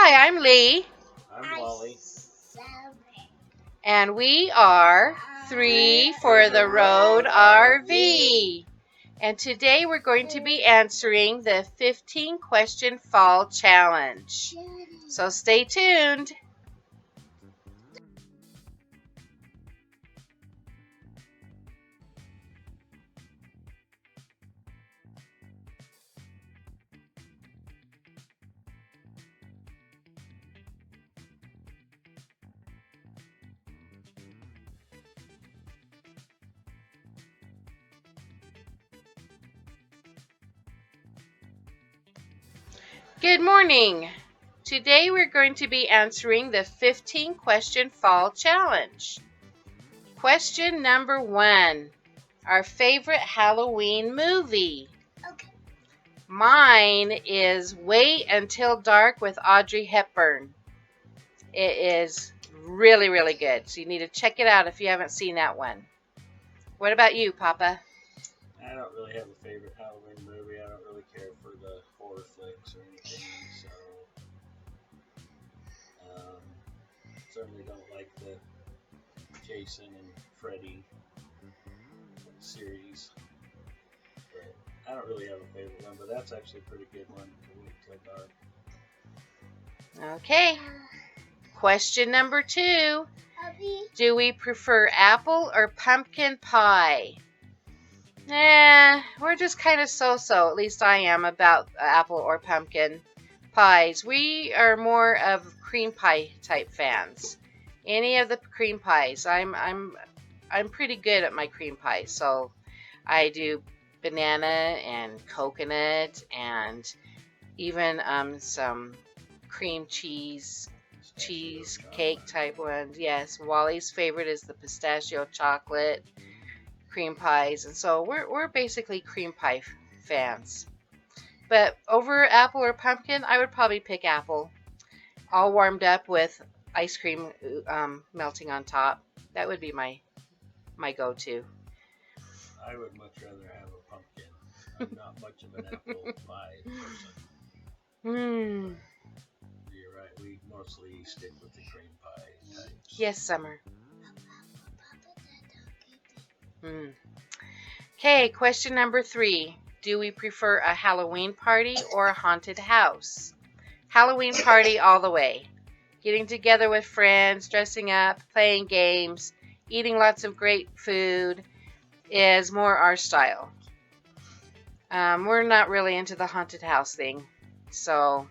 Hi, I'm Lee. I'm Wally. And we are Three for the Road RV. And today we're going to be answering the 15-question fall challenge. So stay tuned. Good morning. Today we're going to be answering the 15-question fall challenge. Question number 1. Our favorite Halloween movie. Okay. Mine is Wait Until Dark with Audrey Hepburn. It is really, really good. So you need to check it out if you haven't seen that one. What about you, Papa? I don't really have a favorite Halloween movie. I don't really care for the horror flicks or anything, so certainly don't like the Jason and Freddy series. But I don't really have a favorite one, but that's actually a pretty good one to Wait Till Dark. Okay. Question number 2. Do we prefer apple or pumpkin pie? We're just kind of so-so, at least I am, about apple or pumpkin pies. We are more of cream pie type fans. Any of the cream pies. I'm pretty good at my cream pie. So I do banana and coconut and even some cream cheesecake type ones. Yes, Wally's favorite is the pistachio chocolate cream pies, and so we're basically cream pie fans. But over apple or pumpkin, I would probably pick apple, all warmed up with ice cream melting on top. That would be my go-to. I would much rather have a pumpkin. I'm not much of an apple pie person. You're right. We mostly stick with the cream pie types. Yes, Summer. Okay, question number 3. Do we prefer a Halloween party or a haunted house? Halloween party all the way. Getting together with friends, dressing up, playing games, eating lots of great food is more our style. We're not really into the haunted house thing. So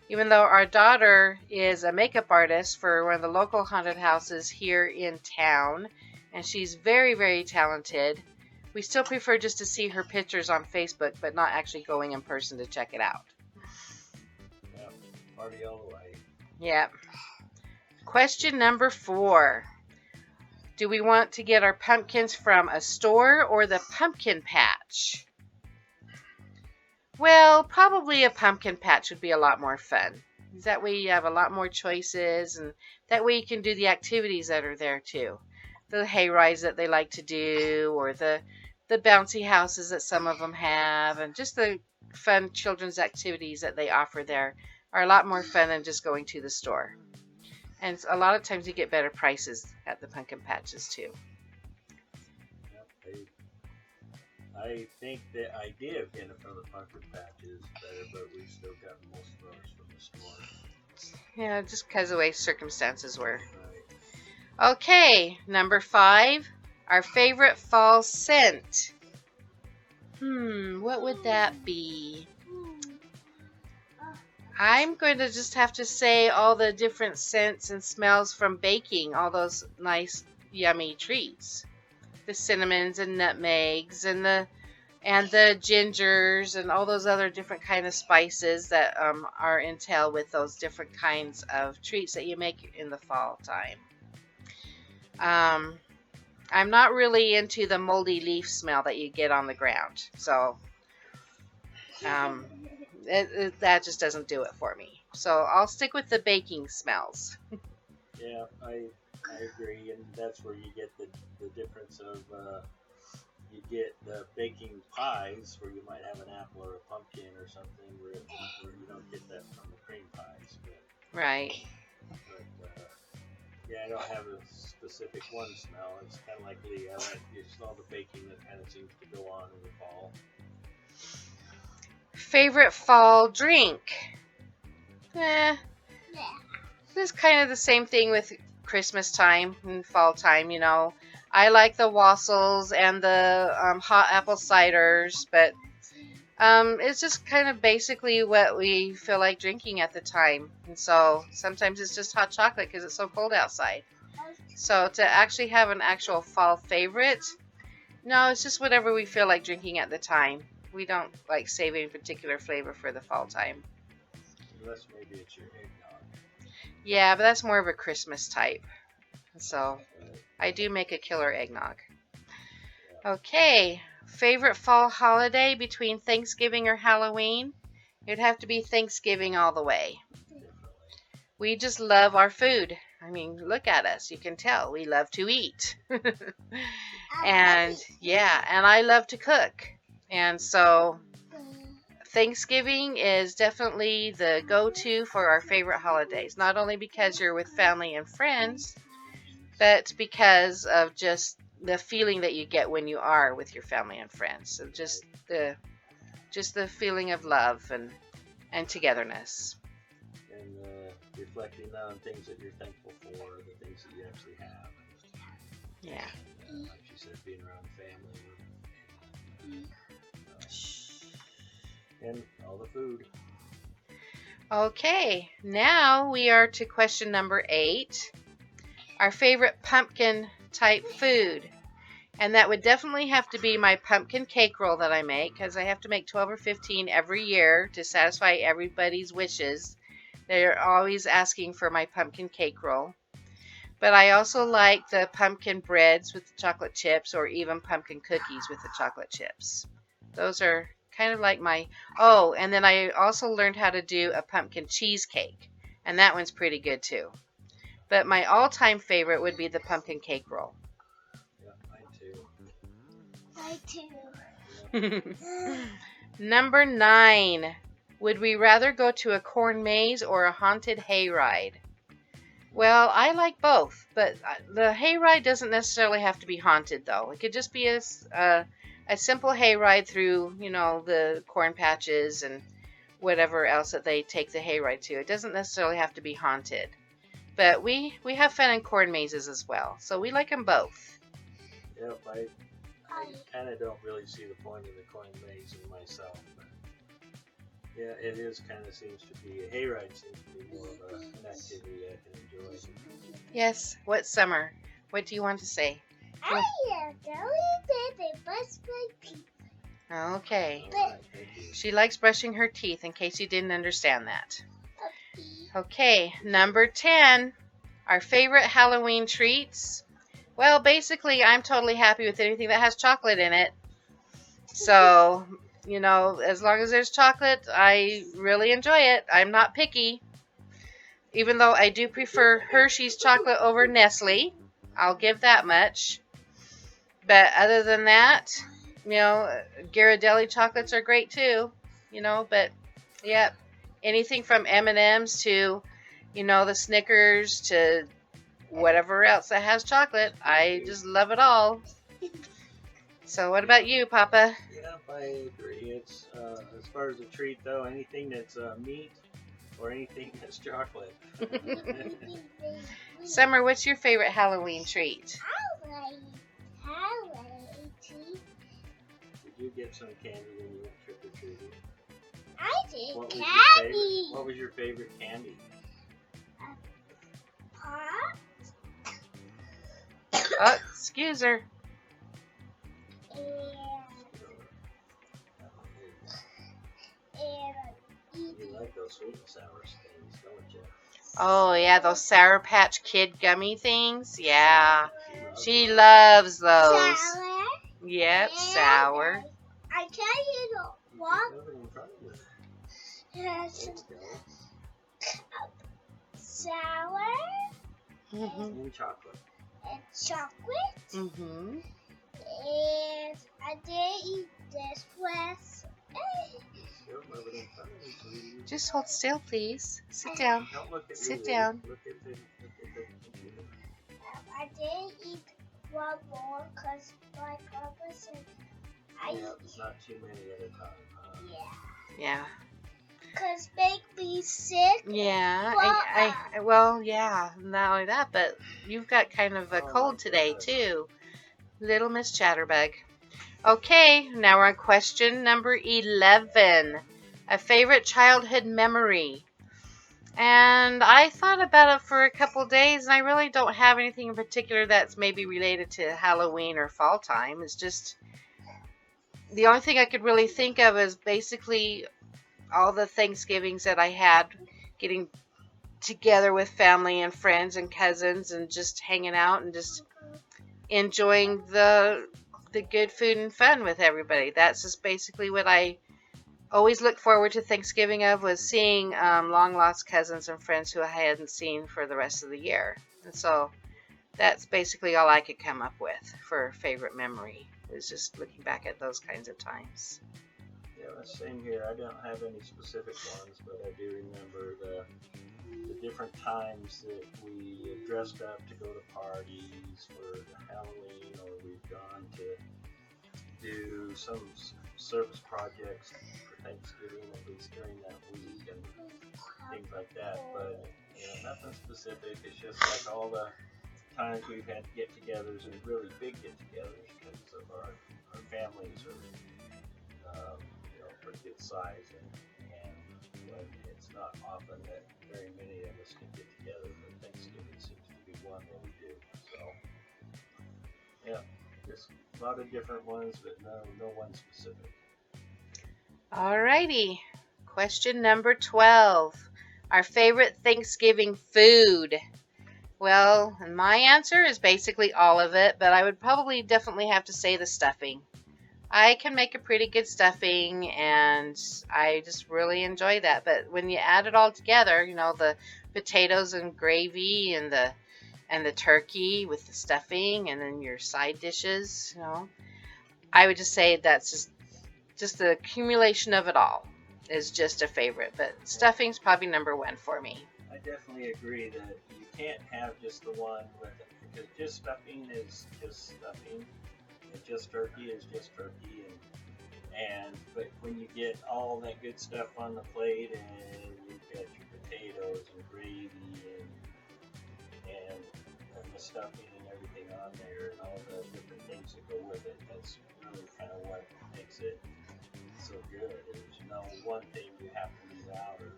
even though our daughter is a makeup artist for one of the local haunted houses here in town, and she's very, very talented, we still prefer just to see her pictures on Facebook, but not actually going in person to check it out. Yep, party all the way. Yep. Question number 4. Do we want to get our pumpkins from a store or the pumpkin patch? Well, probably a pumpkin patch would be a lot more fun. That way you have a lot more choices, and that way you can do the activities that are there too. The hayrides that they like to do, or the bouncy houses that some of them have, and just the fun children's activities that they offer there are a lot more fun than just going to the store. And a lot of times you get better prices at the pumpkin patches too. Yep, I think the idea of getting it from the pumpkin patch is better, but we've still gotten most of ours from the store. Yeah, just because of the way circumstances were. Right. Okay, number 5. Our favorite fall scent. What would that be? I'm going to just have to say all the different scents and smells from baking all those nice, yummy treats. The cinnamons and nutmegs and the gingers and all those other different kind of spices that are entailed with those different kinds of treats that you make in the fall time. I'm not really into the moldy leaf smell that you get on the ground, so that just doesn't do it for me. So I'll stick with the baking smells. Yeah, I agree, and that's where you get the difference of you get the baking pies where you might have an apple or a pumpkin or something where you don't get that from the cream pies. But Right. But yeah, I don't have a specific one smell. It's kind of like Lee. I like just all the baking that kind of seems to go on in the fall. Favorite fall drink? Yeah. It's kind of the same thing with Christmas time and fall time, you know. I like the wassels and the hot apple ciders, but it's just kind of basically what we feel like drinking at the time. And so sometimes it's just hot chocolate because it's so cold outside. So to actually have an actual fall favorite, no, it's just whatever we feel like drinking at the time. We don't like save any particular flavor for the fall time. Unless maybe it's your eggnog. Yeah, but that's more of a Christmas type. So I do make a killer eggnog. Okay, favorite fall holiday between Thanksgiving or Halloween? It'd have to be Thanksgiving all the way. We just love our food. I mean, look at us. You can tell we love to eat. And yeah, and I love to cook. And so Thanksgiving is definitely the go-to for our favorite holidays. Not only because you're with family and friends, but because of just the feeling that you get when you are with your family and friends. So just the feeling of love and togetherness. And reflecting on things that you're thankful for, the things that you actually have. Yeah. Like you said, being around family. And all the food. Okay, now we are to question number 8. Our favorite pumpkin type food. And that would definitely have to be my pumpkin cake roll that I make, because I have to make 12 or 15 every year to satisfy everybody's wishes. They're always asking for my pumpkin cake roll. But I also like the pumpkin breads with the chocolate chips, or even pumpkin cookies with the chocolate chips. Those are kind of like my... Oh, and then I also learned how to do a pumpkin cheesecake. And that one's pretty good too. But my all-time favorite would be the pumpkin cake roll. Yeah, mine too. I too. Number 9. Would we rather go to a corn maze or a haunted hayride? Well, I like both, but the hayride doesn't necessarily have to be haunted, though. It could just be a simple hayride through, you know, the corn patches and whatever else that they take the hayride to. It doesn't necessarily have to be haunted. But we have fun in corn mazes as well, so we like them both. Yep, I kind of don't really see the point of the corn maze in myself. But yeah, it is kind of seems to be, a hayride seems to be more of an activity I can enjoy. Yes, what summer? What do you want to say? I am going to brush my teeth. Okay. All right, thank you. She likes brushing her teeth, in case you didn't understand that. Okay. Okay, number 10. Our favorite Halloween treats. Well, basically, I'm totally happy with anything that has chocolate in it. So, you know, as long as there's chocolate, I really enjoy it. I'm not picky. Even though I do prefer Hershey's chocolate over Nestle. I'll give that much. But other than that, you know, Ghirardelli chocolates are great too. You know, but, yep. Anything from M&M's to, you know, the Snickers to whatever else that has chocolate. I just love it all. So what about you, Papa? Yep, I agree. It's as far as a treat though, anything that's meat or anything that's chocolate. Summer, what's your favorite Halloween treat? Did you get some candy when you went trick or treating? I did What was candy. your favorite? What was your favorite candy? Pop Oh, excuse her. and You like those sweet and sour things, don't you? Oh, yeah, those Sour Patch Kid gummy things. Yeah, she those. loves those. sour. Yep, sour. I tell you the You one just have it in front of you. has There you go. sour Mhm. And chocolate. and chocolate. Mhm. And I did eat this with Still rubbing in front of me, sweetie. Just hold still, please. Sit down. Don't look at Sit me. down. Look at the computer. I didn't eat one more because my papa said I Yeah, it's not too many at a time, huh? Yeah. Because make me sick. Yeah. But, well, yeah. Not only that, but you've got kind of a Oh, cold my today, goodness. too. Little Miss Chatterbug. Okay, now we're on question number 11. A favorite childhood memory. And I thought about it for a couple days, and I really don't have anything in particular that's maybe related to Halloween or fall time. It's just the only thing I could really think of is basically all the Thanksgivings that I had, getting together with family and friends and cousins and just hanging out and just enjoying the good food and fun with everybody. That's just basically what I always look forward to Thanksgiving of, was seeing long lost cousins and friends who I hadn't seen for the rest of the year. And so that's basically all I could come up with for a favorite memory, was just looking back at those kinds of times. Yeah, same here. I don't have any specific ones, but I do remember the different times that we dressed up to go to parties for Halloween, or we've gone to do some service projects for Thanksgiving, at least during that week, and things like that. But nothing specific. It's just like all the times we've had get-togethers, and really big get-togethers, because of our families are pretty good size, and it's not often that very many of us can get together, but Thanksgiving seems to be one where we do. So, yeah, just a lot of different ones, but no one specific. Alrighty. Question number 12. Our favorite Thanksgiving food. Well, my answer is basically all of it, but I would probably definitely have to say the stuffing. I can make a pretty good stuffing, and I just really enjoy that. But when you add it all together, the potatoes and gravy and the turkey with the stuffing, and then your side dishes, I would just say that's just the accumulation of it all is just a favorite. But stuffing's probably number one for me. I definitely agree that you can't have just the one with it, because just stuffing is just stuffing. Just turkey is just turkey, but when you get all that good stuff on the plate, and you've got your potatoes and gravy and the stuffing and everything on there, and all the different things that go with it, that's really kind of what makes it so good. There's no one thing you have to leave out or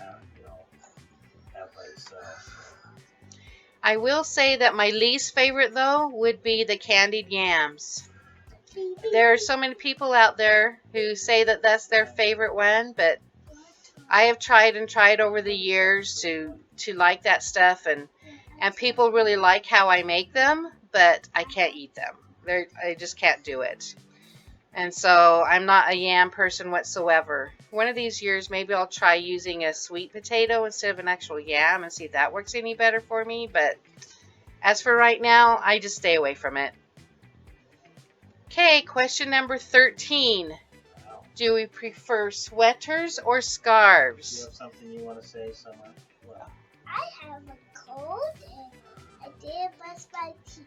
have by itself. I will say that my least favorite, though, would be the candied yams. There are so many people out there who say that that's their favorite one, but I have tried and tried over the years to like that stuff, and people really like how I make them, but I can't eat them. I just can't do it. And so I'm not a yam person whatsoever. One of these years, maybe I'll try using a sweet potato instead of an actual yam and see if that works any better for me. But as for right now, I just stay away from it. Okay, question number 13. Wow. Do we prefer sweaters or scarves? Do you have something you want to say, Summer? Well, I have a cold and I didn't brush my teeth.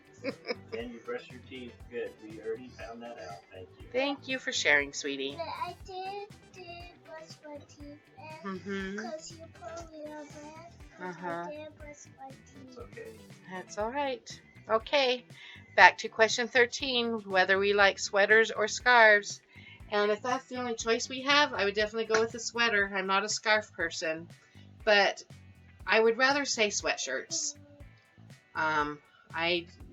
and you brush your teeth. Good. We already found that out. Thank you. Thank you for sharing, sweetie. But I did brush my teeth, and because you put me on bed, I didn't brush my teeth. It's okay. That's all right. Okay, back to question 13, whether we like sweaters or scarves. And if that's the only choice we have, I would definitely go with a sweater. I'm not a scarf person, but I would rather say sweatshirts.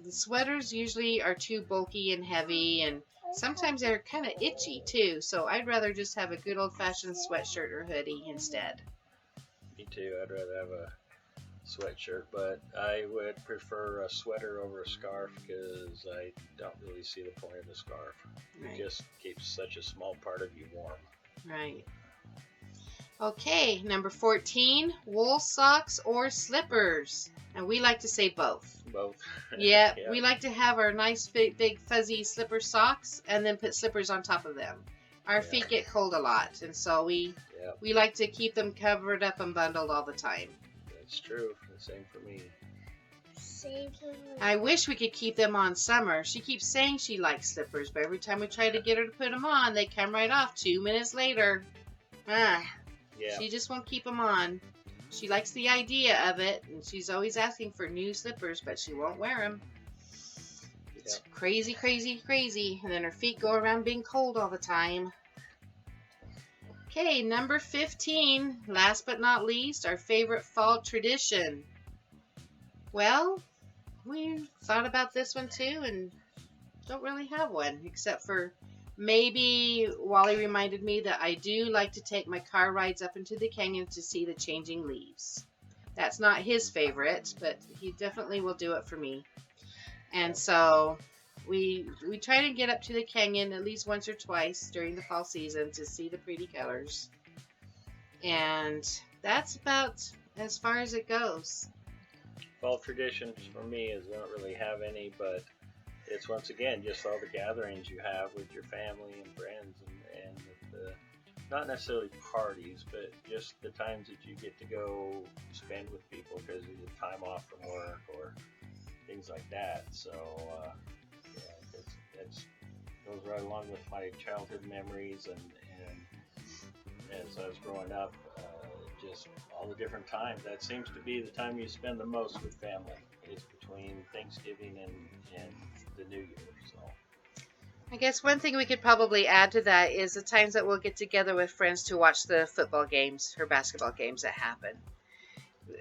The sweaters usually are too bulky and heavy, and sometimes they're kind of itchy too, so I'd rather just have a good old-fashioned sweatshirt or hoodie instead. Me too. I'd rather have a sweatshirt, but I would prefer a sweater over a scarf, because I don't really see the point of the scarf. Right. It just keeps such a small part of you warm. Right. Okay, number 14, wool socks or slippers. And we like to say both. Both. Yeah, we like to have our nice big fuzzy slipper socks and then put slippers on top of them. Our feet get cold a lot, and so we like to keep them covered up and bundled all the time. That's true. The same for me. Same for me. I wish we could keep them on summer. She keeps saying she likes slippers, but every time we try to get her to put them on, they come right off 2 minutes later. Yeah. She just won't keep them on. She likes the idea of it, and she's always asking for new slippers, but she won't wear them. It's crazy, crazy, crazy. And then her feet go around being cold all the time. Okay, number 15. Last but not least, our favorite fall tradition. Well, we thought about this one too and don't really have one, except for maybe Wally reminded me that I do like to take my car rides up into the canyon to see the changing leaves. That's not his favorite, but he definitely will do it for me. And so we try to get up to the canyon at least once or twice during the fall season to see the pretty colors. And that's about as far as it goes. Fall traditions for me is I don't really have any, but it's once again just all the gatherings you have with your family and friends, and the, not necessarily parties, but just the times that you get to go spend with people because you get time off from work or things like that. So it's goes right along with my childhood memories, and as I was growing up, just all the different times. That seems to be the time you spend the most with family. Is between Thanksgiving and the New Year. So I guess one thing we could probably add to that is the times that we'll get together with friends to watch the football games or basketball games that happen.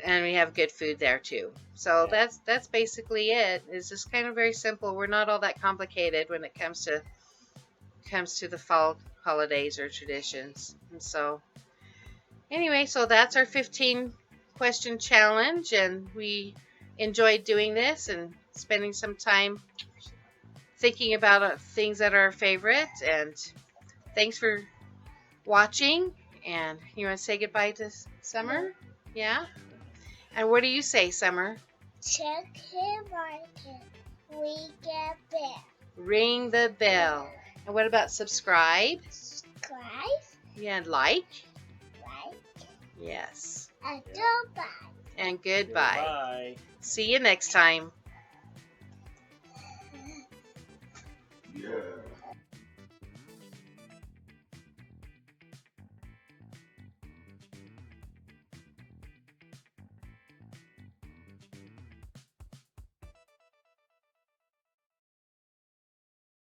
And we have good food there too. So that's basically it. It's just kind of very simple. We're not all that complicated when it comes to the fall holidays or traditions. And so anyway, so that's our 15 question challenge, and we enjoyed doing this and spending some time thinking about things that are our favorite. And thanks for watching. And you want to say goodbye to Summer? Yeah? And what do you say, Summer? Check him market. We get bell. Ring the bell. And what about subscribe? Subscribe. Yeah, and like? Like. Yes. And goodbye. And goodbye. Goodbye. See you next time. Yeah.